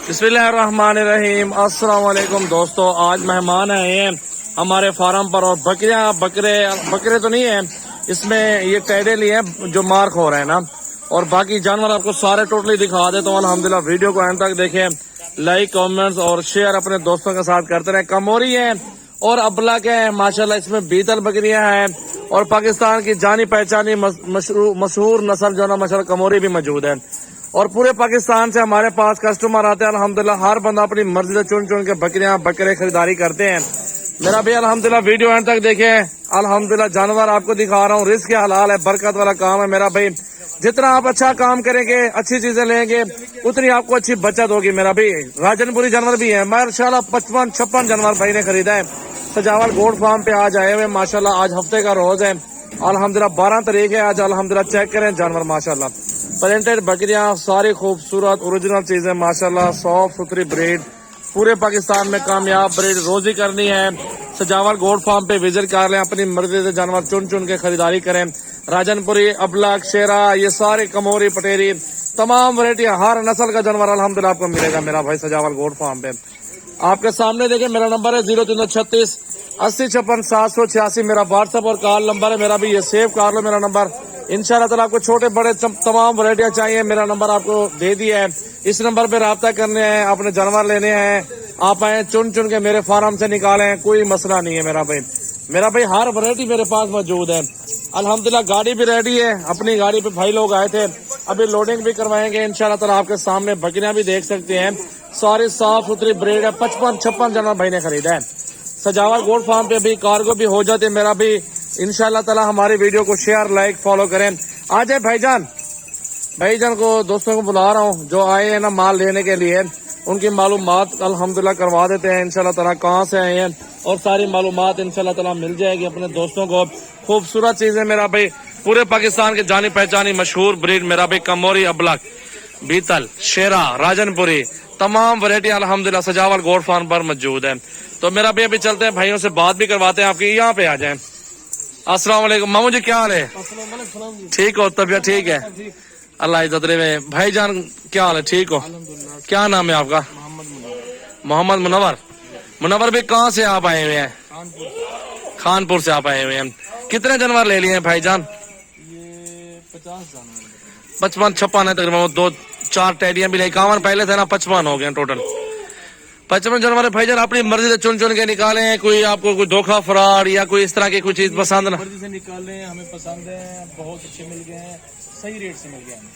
बिस्मिल्लाहिर्रहमानिर्रहीम। अस्सलाम वालेकुम दोस्तों, आज मेहमान आए हैं हमारे फार्म पर और बकरे तो नहीं है इसमें, ये टैडे लिए हैं जो मार्क हो रहे हैं ना, और बाकी जानवर आपको सारे टोटली दिखा देता हूँ। अल्हम्दुलिल्लाह वीडियो को एंड तक देखें, लाइक कमेंट्स और शेयर अपने दोस्तों के साथ करते रहे। कमोरी है और अबलग है माशाल्लाह, इसमें बीतल बकरियां हैं और पाकिस्तान की जानी पहचानी मशहूर नस्ल जो ना माशाल्लाह कमोरी भी मौजूद है। और पूरे पाकिस्तान से हमारे पास कस्टमर आते हैं। अल्हम्दुलिल्लाह हर बंदा अपनी मर्जी से चुन चुन के बकरे खरीदारी करते हैं। मेरा भी अल्हम्दुलिल्लाह वीडियो एंड तक देखें। अल्हम्दुलिल्लाह जानवर आपको दिखा रहा हूँ, रिस्क हलाल है, बरकत वाला काम है मेरा भाई। जितना आप अच्छा काम करेंगे, अच्छी चीजें लेंगे, उतनी आपको अच्छी बचत होगी मेरा भाई। राजनपुरी जानवर भी है माशाल्लाह, 55-56 जानवर भाई ने खरीदा है। सजावल गोड फार्म पे आज आए हुए माशाल्लाह। आज हफ्ते का रोज है अल्हम्दुलिल्लाह, 12 तारीख है आज। अल्हम्दुलिल्लाह चेक करें जानवर माशाल्लाह, प्रिंटेड बकरियां सारी खूबसूरत ओरिजिनल चीजें माशाल्लाह, साफ सुथरी ब्रीड। पूरे पाकिस्तान में कामयाब ब्रीड रोजी करनी है, सजावल गोड फार्म पे विजिट कर लें, अपनी मर्जी से जानवर चुन चुन के खरीदारी करें। राजनपुरी, अबलग, शेरा, ये सारे कमोरी, पटेरी, तमाम वैरायटी हर नस्ल का जानवर अल्हम्दुलिल्लाह आपको मिलेगा मेरा भाई सजावल गोड फार्म पे। आपके सामने देखें, मेरा नंबर है 0336 80 56 786, मेरा व्हाट्सएप और कॉल नंबर है मेरा भी, ये सेव कर लो मेरा नंबर। इंशाल्लाह ताला आपको छोटे बड़े तमाम वैरायटियां चाहिए, मेरा नंबर आपको दे दिया है। इस नंबर पे राब्ता करने हैं, अपने जानवर लेने हैं, आप आए चुन चुन के मेरे फार्म से निकालें, कोई मसला नहीं है मेरा भाई। मेरा भाई हर वैरायटी मेरे पास मौजूद है अल्हम्दुलिल्लाह। गाड़ी भी रेडी है, अपनी गाड़ी पे भाई लोग आए थे, अभी लोडिंग भी करवाएंगे इंशाल्लाह ताला। आपके सामने बकरियां भी देख सकते हैं, सारी साफ सुथरी ब्रीड है। 55-56 जानवर भाई ने खरीदा है। सजावल गोड फार्म पे अभी कार्गो भी हो जाते मेरा भी। इंशाल्लाह ताला हमारी वीडियो को शेयर लाइक फॉलो करें। आ जाए भाईजान को दोस्तों को बुला रहा हूँ जो आए हैं ना माल लेने के लिए, उनकी मालूमात अल्हम्दुलिल्लाह करवा देते हैं इंशाल्लाह ताला, कहाँ से आए हैं और सारी मालूमात इंशाल्लाह ताला मिल जाएगी अपने दोस्तों को। खूबसूरत चीजें मेरा भाई, पूरे पाकिस्तान की जानी पहचानी मशहूर ब्रीड मेरा भाई, कमोरी, अबलग, बीतल, शेरा, राजनपुरी, तमाम वैरायटी अल्हम्दुलिल्लाह सजावल गोड फार्म पर मौजूद है। तो मेरा भी अभी चलते हैं, भाइयों से बात भी करवाते हैं आपकी। यहाँ पे आ जाए। अस्सलाम वालेकुम मामू जी, क्या हाल है? ठीक हो? तबीयत ठीक है? अल्लाह इज्जत रहे। भाईजान क्या हाल है? ठीक हो? क्या नाम है आपका? मोहम्मद मुनव्वर भी कहाँ से आप आए हुए हैं? खानपुर से आप आए हुए हैं। कितने जानवर ले लिए हैं भाईजान? 55-56 है तकरीबन, 2-4 टैडियां भी ले, 51 पहले थे ना, 55 हो गए टोटल। 55 जानवर भाईजान अपनी मर्जी से चुन चुन के निकाले हैं। कोई आपको कोई धोखा फराड या कोई इस तरह की कोई चीज पसंद ना? मर्जी से निकाले, हमें पसंद है, बहुत अच्छे मिल गए हैं, सही रेट से मिल गए हमें।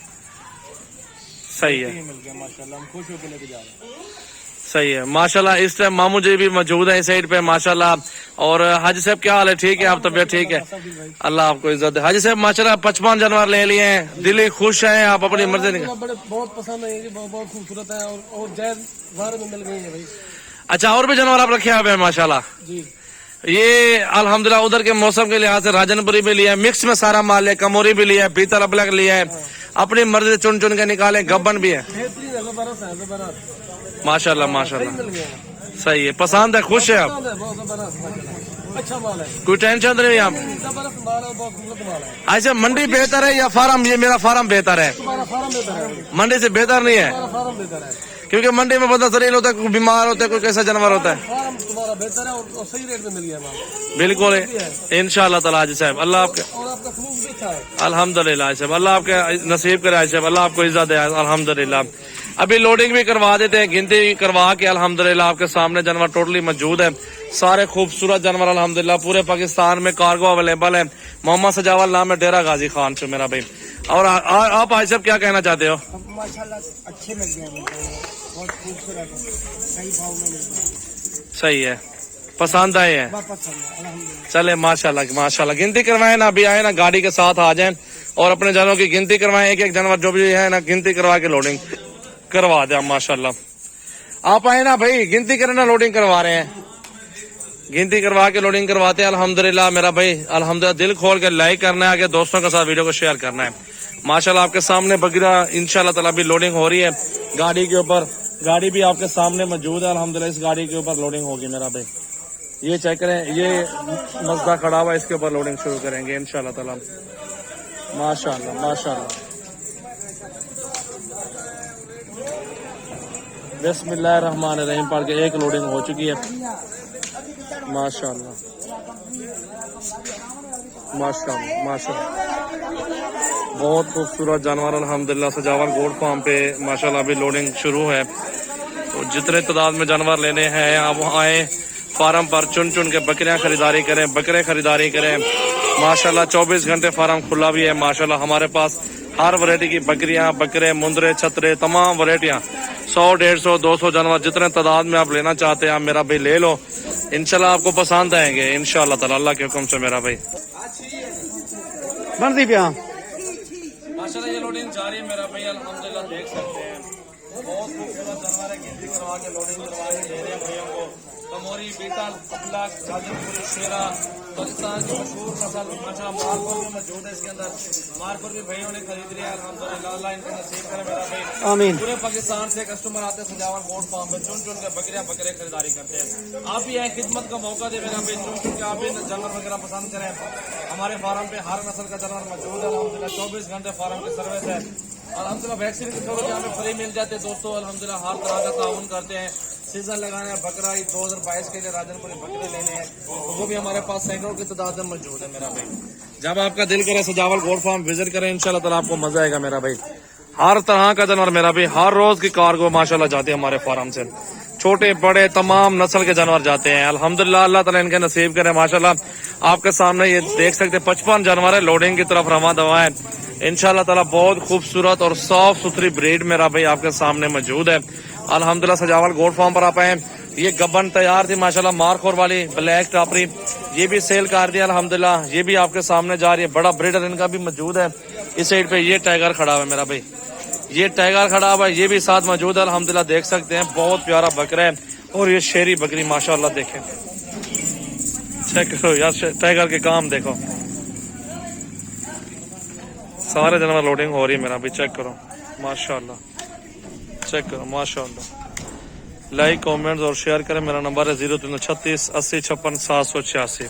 सही है, मिल गया माशाल्लाह, हम खुश होकर लेके जा रहे हैं। सही है माशाल्लाह। इस टाइम मामू जी भी मौजूद है इस साइड पे माशाल्लाह। और हाजी साहब क्या हाल है? ठीक है, आप तबीयत ठीक है? अल्लाह आपको इज्जत है। हाजी साहब माशाल्लाह 55 जानवर ले लिए हैं, दिल्ली खुश है, आप अपनी मर्जी निकाल। बहुत पसंद है, बहुत खूबसूरत है और जैद बाहर में मिल गई है भाई। अच्छा, और भी जानवर आप रखे हुए हैं माशाल्लाह जी। ये अल्हम्दुलिल्लाह उधर के मौसम के लिहाज से राजनपुरी भी लिया है, मिक्स में सारा माल है, कमोरी भी लिया है, पीतल अबलग लिया है, अपनी मर्जी से चुन चुन के निकाले। गब्बन भी है माशाल्लाह माशाल्लाह। सही है, पसंद है, खुश है आप? अच्छा माल है, कोई टेंशन तो नहीं आप? अच्छा, मंडी बेहतर है या फार्म? ये मेरा फार्म बेहतर है, मंडी से बेहतर नहीं है, क्योंकि मंडी में बंदा शरीर होता है, कोई बीमार होता है, कोई कैसा जानवर होता है। तुम्हारा बेहतर है और सही रेट में मिल गया। बिल्कुल इंशाल्लाह ताला। हाजी साहब अल्लाह आपके, अल्हम्दुलिल्लाह साहब, अल्लाह आपके नसीब करे साहब, अल्लाह आपको इज्जत है अल्हम्दुलिल्लाह। अभी लोडिंग भी करवा देते हैं, गिनती करवा के अल्हम्दुलिल्लाह आपके सामने जानवर टोटली मौजूद है, सारे खूबसूरत जानवर अल्हम्दुलिल्लाह। पूरे पाकिस्तान में कार्गो अवेलेबल है। मोहम्मद सजावल नाम है, डेरा गाजी खान से मेरा भाई। और आप आज साहब क्या कहना चाहते हो? माशाल्लाह अच्छे मिल गए, बहुत खूबसूरत है, सही भाव में मिल गए। सही है, पसंद आए हैं? चले माशाल्लाह माशाल्लाह। गिनती करवाए ना, अभी आए ना गाड़ी के साथ आ जाए और अपने जानवरों की गिनती करवाएं, एक एक जानवर जो भी है ना गिनती करवा के लोडिंग करवा दे माशाल्लाह। आप आए ना भाई, गिनती करना, लोडिंग करवा रहे हैं, गिनती करवा के लोडिंग करवाते हैं अल्हम्दुलिल्लाह मेरा भाई। अल्हम्दुलिल्लाह दिल खोल के लाइक करना है, आगे दोस्तों के साथ वीडियो को शेयर करना है माशाल्लाह। आपके सामने बकरा इंशाल्लाह ताला भी लोडिंग हो रही है गाड़ी के ऊपर, गाड़ी भी आपके सामने मौजूद है अल्हम्दुलिल्लाह। इस गाड़ी के ऊपर लोडिंग होगी मेरा भाई, ये चेक करें, ये मजदा खड़ा हुआ है, इसके ऊपर लोडिंग शुरू करेंगे इंशाल्लाह ताला। माशाल्लाह माशाल्लाह। बिस्मिल्लाहिर्रहमानिर्रहीम पढ़ के एक लोडिंग हो चुकी है। माशाल्लाह माशाल्लाह माशाल्लाह, बहुत खूबसूरत जानवर अल्हम्दुलिल्लाह सजावल गोट फार्म पे माशाल्लाह अभी लोडिंग शुरू है। तो जितने तादाद में जानवर लेने हैं आप आए फार्म पर, चुन चुन के बकरियां खरीदारी करें, बकरे खरीदारी करें। माशाल्लाह 24 घंटे फार्म खुला भी है। माशाल्लाह हमारे पास हर वैरायटी की बकरियां, बकरे, मुंदरे, छतरे, तमाम वैरायटियां 100, 150, 200 जानवर जितने तादाद में आप लेना चाहते हैं आप मेरा भाई ले लो, इंशाल्लाह आपको पसंद आएंगे इंशाल्लाह ताला, अल्लाह के हुक्म से मेरा भाई। बंदी पे माशाल्लाह ये लोडिंग जारी है मेरा भाई, अल्हम्दुलिल्लाह देख सकते हैं बहुत खूबसूरत जानवर है। गिनती करवा के लोडिंग करवा के दे रहे हैं भैया को। कमोरी, बीटल, अबलक, जादरपुरी, शेरा, पाकिस्तान की मशहूर नस्ल माशा मारपुर में मौजूद है। इसके अंदर मारपुर भी भैया ने खरीद लिया अल्हम्दुलिल्लाह, अल्लाह इनको नसीब करे मेरा भाई। आमीन। पूरे पाकिस्तान से कस्टमर आते हैं सजावल गोट फार्म पे, चुन चुन के बकरियां बकरे खरीदारी करते हैं। आप भी आए, खिदमत का मौका दे मेरा भाई, चुन चुन के आप भी जानवर वगैरह पसंद करें। हमारे फार्म पे हर नस्ल का जानवर मौजूद है अल्हम्दुलिल्लाह, 24 घंटे फार्म की सर्विस है अल्हम्दुलिल्लाह। वैक्सीन की जरूरत हमें फ्री मिल जाते हैं दोस्तों अल्हम्दुलिल्लाह, हर तरह का ताउन करते हैं। सीजन लगाना है बकरा 2022 के लिए राजनपुरी बकरे लेने हैं तो वो भी हमारे पास सैकड़ों की तादाद में मौजूद है मेरा भाई। जब आपका दिल करे सजावल गोट फार्म विजिट करें, इंशाल्लाह ताला आपको मजा आएगा मेरा भाई। हर तरह का जानवर मेरा भाई, हर रोज की कार्गो माशाल्लाह जाते हैं हमारे फार्म से, छोटे बड़े तमाम नस्ल के जानवर जाते हैं अल्हम्दुलिल्लाह, अल्लाह ताला इनके नसीब करे। माशाल्लाह आपके सामने ये देख सकते 55 जानवर है लोडिंग की तरफ रवा दवा है इंशाल्लाह ताला। बहुत खूबसूरत और साफ सुथरी ब्रीड मेरा भाई आपके सामने मौजूद है अल्हम्दुलिल्लाह। सजावल गोट फार्म पर आप आए, ये गब्बन तैयार थी माशाल्लाह मारखोर वाली ब्लैक टापरी, ये भी सेल कर दिया अल्हम्दुलिल्लाह, ये भी आपके सामने जा रही है। बड़ा ब्रीडर इनका भी मौजूद है इस साइड पे। ये टाइगर खड़ा हुआ है मेरा भाई, ये टाइगर खड़ा हुआ है, ये भी साथ मौजूद है अल्हम्दुलिल्लाह, देख सकते हैं बहुत प्यारा बकरा है। और ये शेरी बकरी माशाल्लाह देखें, चेक करो यार टाइगर के काम देखो, सारे जानवर लोडिंग हो रही है मेरा भाई, चेक करो माशाल्लाह, चेक करो माशाल्लाह। लाइक कमेंट्स और शेयर करें। मेरा नंबर है 0336 80 56 786।